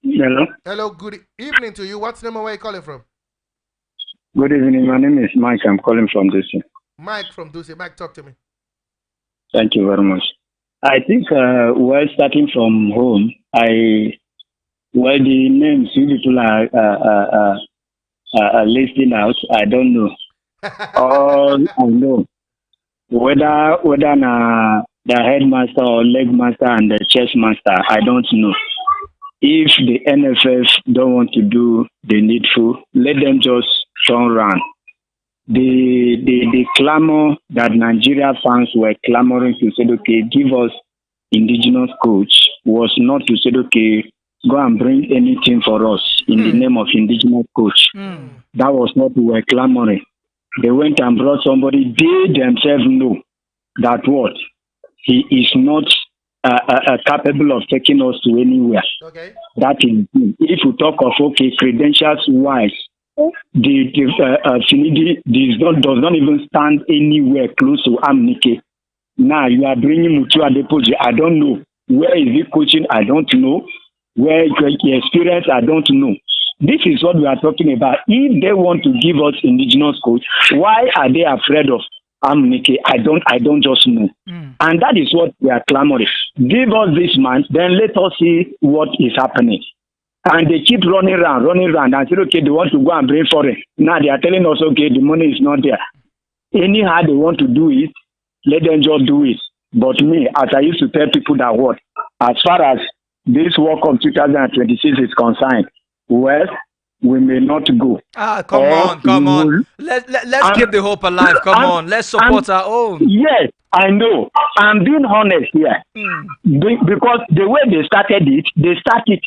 Hello. Hello, good evening to you. What's the name? Where are you calling from? Good evening. My name is Mike. I'm calling from Dusi. Mike from Dusi. Mike, talk to me. Thank you very much. I think while starting from home, the names you people are listing out, I don't know. All I know, whether the headmaster or leg master and the chess master, I don't know. If the NFF don't want to do the needful, let them just turn around. The clamor that Nigeria fans were clamoring to say, okay, give us indigenous coach, was not to say, okay, go and bring anything for us in the name of indigenous coach. That was not what we were clamoring. They went and brought somebody, they themselves know that what? He is not capable of taking us to anywhere. Okay. That is, if you talk of, okay, credentials-wise, the Finidi does not even stand anywhere close to Amnike. Now you are bringing Motiu Adepoju. I don't know. Where is he coaching? I don't know. Where he experience? I don't know. This is what we are talking about. If they want to give us indigenous coach, why are they afraid of Amnike? I don't just know. And that is what we are clamoring. Give us this man, then let us see what is happening. And they keep running around and say, okay, they want to go and bring foreign. Now they are telling us, okay, the money is not there. Anyhow they want to do it, let them just do it. But me, as I used to tell people that what, as far as this work of 2026 is concerned, well, we may not go. Come on. Let's keep the hope alive. Come on, let's support our own. Yes, I know. I'm being honest here. Because the way they started it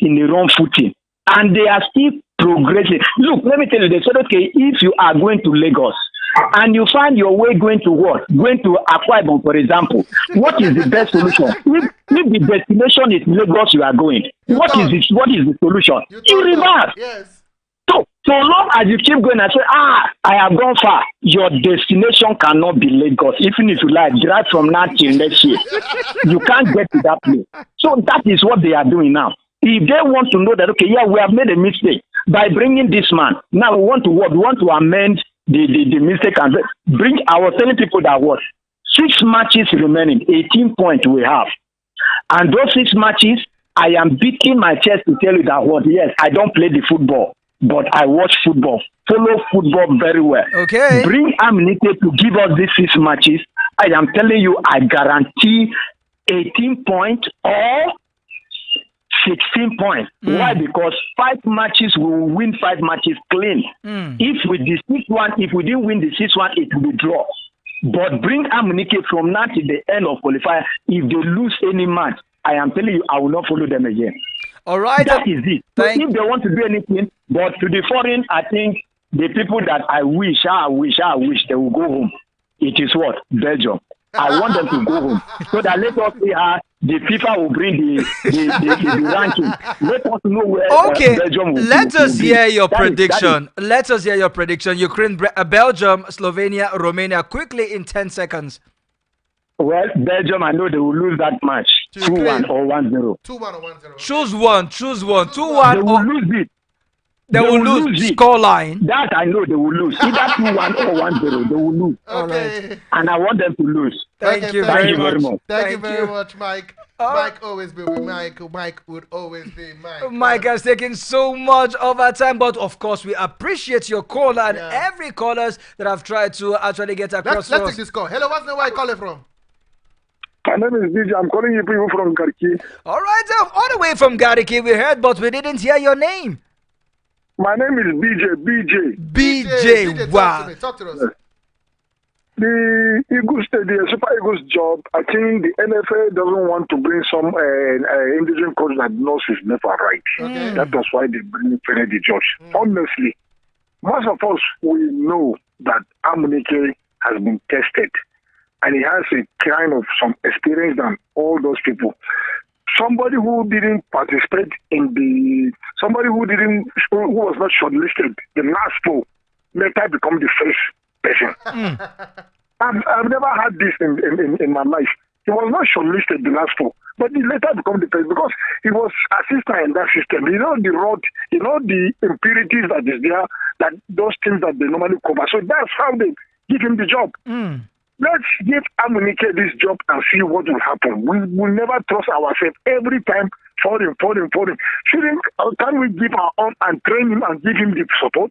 in the wrong footing. And they are still progressing. Look, let me tell you, they said, okay, if you are going to Lagos and you find your way going to what? Going to Akwa Ibom, for example. What is the best solution? If the destination is Lagos, you are going. What is the solution? You reverse. Yes. So long as you keep going and say, I have gone far, your destination cannot be Lagos. Even if you like, drive from now till next year. You can't get to that place. So that is what they are doing now. If they want to know that, okay, yeah, we have made a mistake by bringing this man. Now we want to what? We want to amend the mistake and bring. I was telling people that what? 6 matches remaining, 18 points we have. And those 6 matches, I am beating my chest to tell you that what? Yes, I don't play the football, but I watch football, follow football very well. Okay. Bring Aminike to give us these 6 matches. I am telling you, I guarantee 18 points or 16 points. Why? Because 5 matches, we will win 5 matches clean. If we the 6th one, if we didn't win the 6th one, it will be draw. But bring Aminike from now to the end of qualifier. If they lose any match, I am telling you, I will not follow them again. All right. That is it. So if they want to do anything, but to the foreign, I think the people that I wish they will go home. It is what? Belgium. I want them to go home. So that let us see how the FIFA will bring the ranking. Let us know where Belgium will Let us hear your that prediction. Let us hear your prediction. Ukraine, Belgium, Slovenia, Romania, quickly in 10 seconds. Well, Belgium, I know they will lose that match. 2-1 or 1-0. 2-1 or 1-0. Choose one. 2-1. They will lose it. They will lose scoreline. That I know they will lose. Either 2-1 or 1-0. They will lose. Okay. And I want them to lose. Thank you very very much. Thank you very much, Mike. Mike always be with Mike. Mike would always be Mike. Mike has taken so much of our time, but of course we appreciate your call and every callers that have tried to actually get across. Let's take this call. Hello, what's the name? Where are you calling from? My name is DJ. I'm calling you people from Garki. All right, all the way from Gariki we heard, but we didn't hear your name. My name is BJ, wow. Talk to us. The Eagles, the Super Eagles job, I think the NFL doesn't want to bring some indigenous coach that knows his never right. Okay. That was why they bring Kennedy Josh. Honestly, most of us, we know that Amunike has been tested. And he has a kind of some experience than all those people. Somebody who didn't participate in somebody who was not shortlisted, the last poll, later become the first person. I've never had this in my life. He was not shortlisted the last poll, but he later become the first because he was assistant in that system. You know the road, you know the impurities that is there, that those things that they normally cover. So that's how they give him the job. Let's give Amunike this job and see what will happen. We will never trust ourselves every time. Foreign. Can we give our own and train him and give him the support?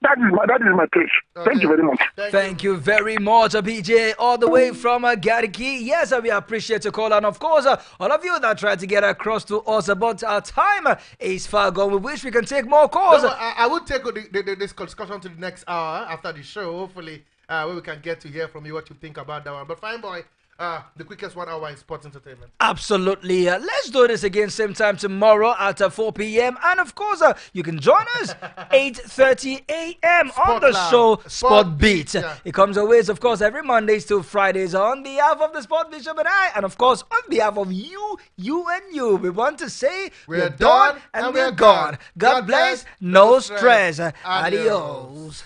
That is my take. Okay. Thank you very much. Thank you very much, BJ, all the way from Gariki. Yes, we appreciate your call. And of course, all of you that tried to get across to us about our time is far gone. We wish we can take more calls. No, I would take this discussion to the next hour after the show, hopefully, where we can get to hear from you what you think about that one. But fine, boy. The quickest 1 hour in sports entertainment. Absolutely. Let's do this again same time tomorrow at 4 p.m. And of course, you can join us 8:30 a.m. on the show Sport Beat. It comes always, of course, every Mondays to Fridays on behalf of the Sport Bishop and I. And of course, on behalf of you, we want to say we're done and we're gone. God bless, no stress. Adios.